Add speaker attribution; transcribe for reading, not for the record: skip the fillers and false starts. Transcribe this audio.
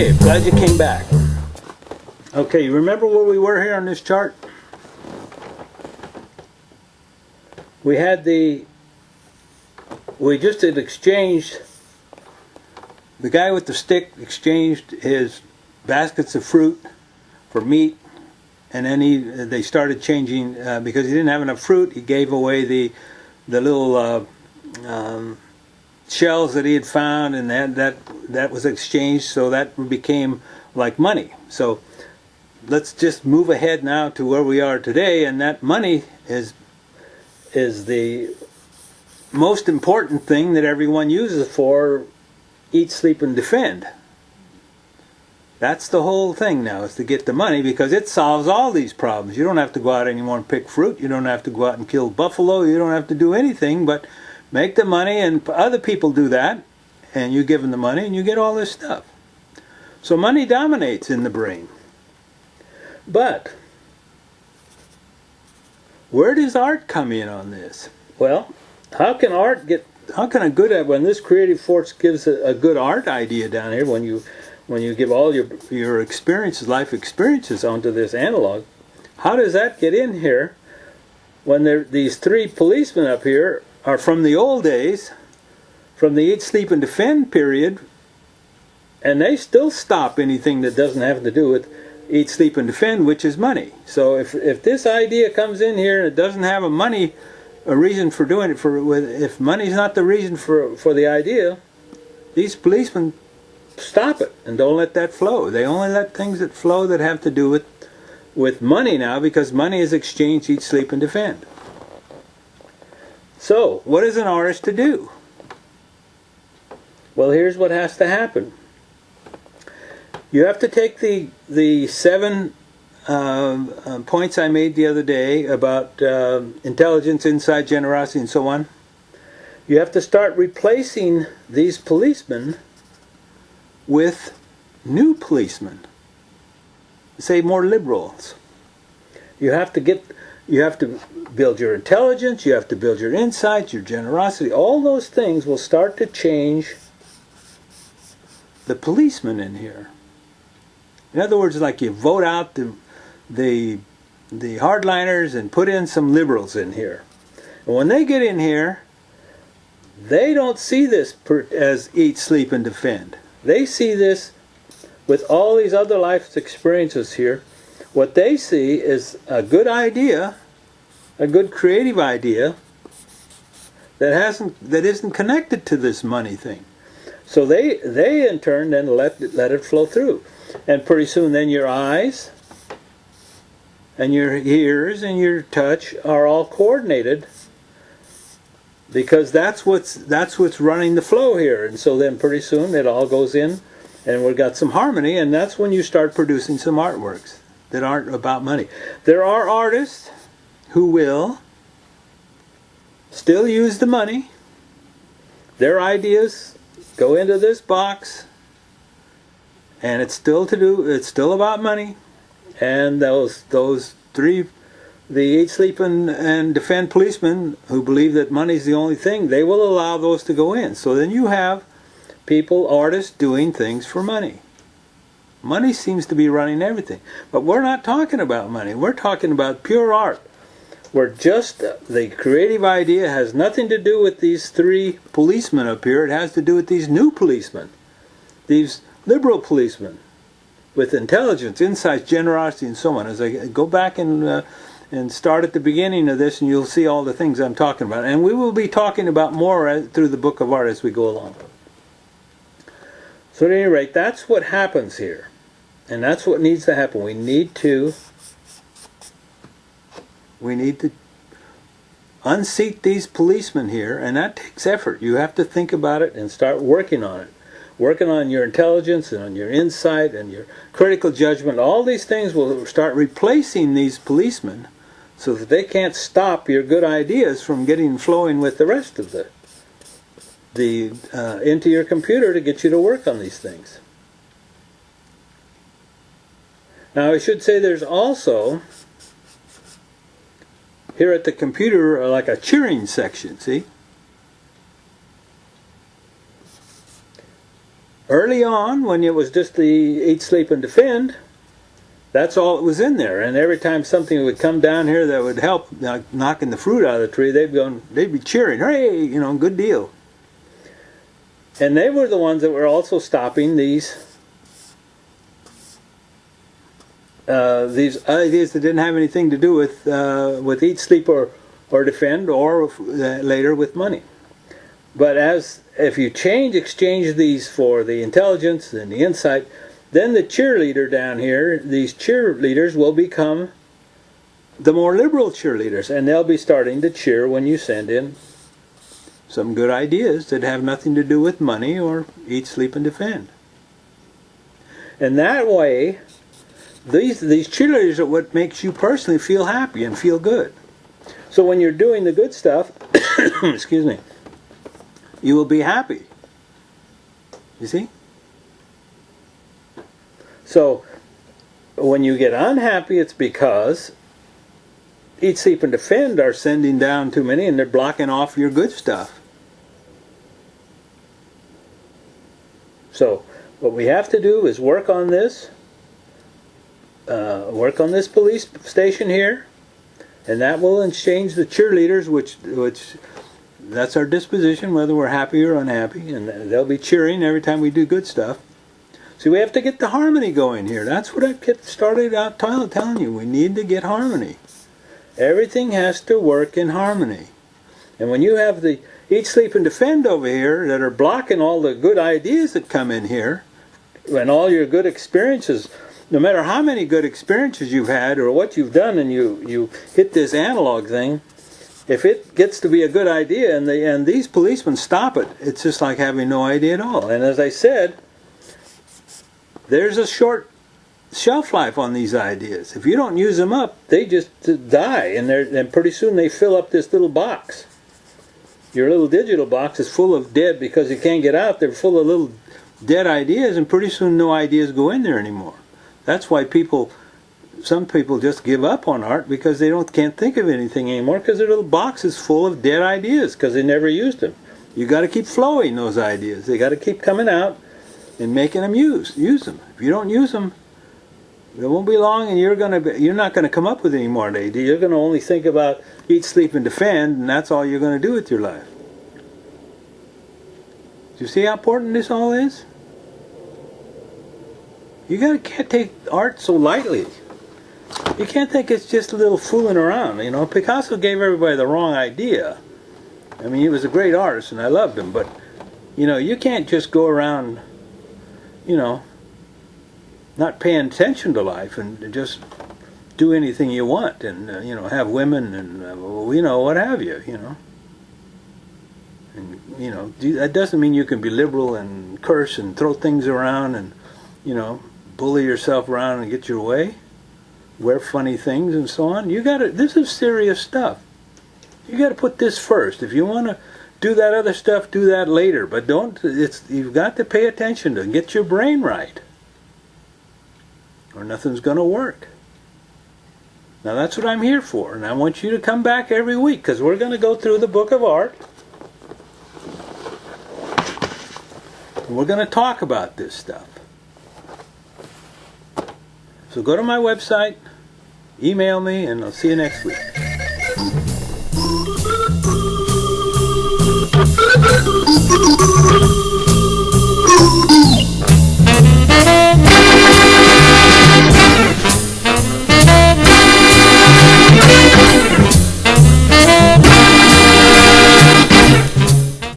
Speaker 1: Okay, glad you came back. Okay, you remember where we were here on this chart? We just had exchanged, the guy with the stick exchanged his baskets of fruit for meat, and then they started changing, because he didn't have enough fruit, he gave away the little shells that he had found, and that was exchanged, so that became like money. So let's just move ahead now to where we are today, and that money is the most important thing that everyone uses for eat, sleep, and defend. That's the whole thing now, is to get the money, because it solves all these problems. You don't have to go out anymore and pick fruit. You don't have to go out and kill buffalo. You don't have to do anything but make the money, and other people do that, and you give them the money, and you get all this stuff. So money dominates in the brain. But where does art come in on this? Well, how can a good, when this creative force gives a good art idea down here, when you give all your experiences, life experiences, onto this analog, how does that get in here when these three policemen up here are from the old days, from the eat, sleep, and defend period, and they still stop anything that doesn't have to do with eat, sleep, and defend, which is money. So if this idea comes in here and it doesn't have a reason for doing it, if money's not the reason for the idea, these policemen stop it and don't let that flow. They only let things that flow that have to do with money now, because money is exchanged, eat, sleep, and defend. So, what is an artist to do? Well, here's what has to happen. You have to take the 7 points I made the other day about intelligence, insight, generosity, and so on. You have to start replacing these policemen with new policemen. Say more liberals. You have to build your intelligence, you have to build your insight, your generosity. All those things will start to change the policemen in here. In other words, like you vote out the hardliners and put in some liberals in here. And when they get in here, they don't see this as eat, sleep, and defend. They see this with all these other life experiences here. What they see is a good idea, a good creative idea that isn't connected to this money thing. So they in turn then let it flow through. And pretty soon then your eyes and your ears and your touch are all coordinated, because that's what's running the flow here. And so then pretty soon it all goes in, and we've got some harmony, and that's when you start producing some artworks that aren't about money. There are artists who will still use the money. Their ideas go into this box, and it's still about money. And those three, the eat, sleep, and defend policemen who believe that money's the only thing, they will allow those to go in. So then you have people, artists, doing things for money. Money seems to be running everything. But we're not talking about money. We're talking about pure art, where just the creative idea has nothing to do with these three policemen up here. It has to do with these new policemen, these liberal policemen, with intelligence, insight, generosity, and so on. As I go back and start at the beginning of this, and you'll see all the things I'm talking about. And we will be talking about more through the Book of Art as we go along. So at any rate, that's what happens here. And that's what needs to happen. We need to unseat these policemen here, and that takes effort. You have to think about it and start working on it. Working on your intelligence and on your insight and your critical judgment. All these things will start replacing these policemen, so that they can't stop your good ideas from getting flowing with the rest of into your computer to get you to work on these things. Now I should say there's also here at the computer like a cheering section, see? early on, when it was just the Eat, Sleep, and Defend, that's all it was in there. And every time something would come down here that would help, like knocking the fruit out of the tree, they'd be cheering, "Hooray! You know, good deal." And they were the ones that were also stopping these ideas that didn't have anything to do with Eat, Sleep, or Defend, or later with money. But if you exchange these for the intelligence and the insight, then the cheerleader down here, these cheerleaders will become the more liberal cheerleaders, and they'll be starting to cheer when you send in some good ideas that have nothing to do with money or Eat, Sleep, and Defend. And that way, these cheerleaders are what makes you personally feel happy and feel good. So when you're doing the good stuff, excuse me, you will be happy. You see? So when you get unhappy, it's because Eat, Sleep, and Defend are sending down too many and they're blocking off your good stuff. So what we have to do is work on this police station here, and that will change the cheerleaders, which that's our disposition, whether we're happy or unhappy, and they'll be cheering every time we do good stuff. See, we have to get the harmony going here. That's what I started out telling you. We need to get harmony. Everything has to work in harmony. And when you have the Eat, Sleep, and Defend over here that are blocking all the good ideas that come in here, and all your good experiences, no matter how many good experiences you've had or what you've done, and you hit this analog thing, if it gets to be a good idea and these policemen stop it, it's just like having no idea at all. And as I said, there's a short shelf life on these ideas. If you don't use them up, they just die, and pretty soon they fill up this little box. Your little digital box is full of dead, because you can't get out. They're full of little dead ideas, and pretty soon no ideas go in there anymore. That's why some people just give up on art, because they can't think of anything anymore, because their little box is full of dead ideas because they never used them. You got to keep flowing those ideas. They got to keep coming out and making them use them. If you don't use them, it won't be long, and you're not going to come up with any more ideas. You're going to only think about Eat, Sleep, and Defend, and that's all you're going to do with your life. Do you see how important this all is? Can't take art so lightly. You can't think it's just a little fooling around. You know, Picasso gave everybody the wrong idea. I mean, he was a great artist, and I loved him, but you can't just go around, not paying attention to life and just do anything you want, and have women and what have you. And that doesn't mean you can be liberal and curse and throw things around and bully yourself around and get your way, wear funny things and so on. This is serious stuff. You got to put this first. If you want to do that other stuff, do that later. But you've got to pay attention to it and get your brain right, or nothing's going to work. Now that's what I'm here for, and I want you to come back every week, because we're going to go through the book of art, and we're going to talk about this stuff. So go to my website, email me, and I'll see you next week.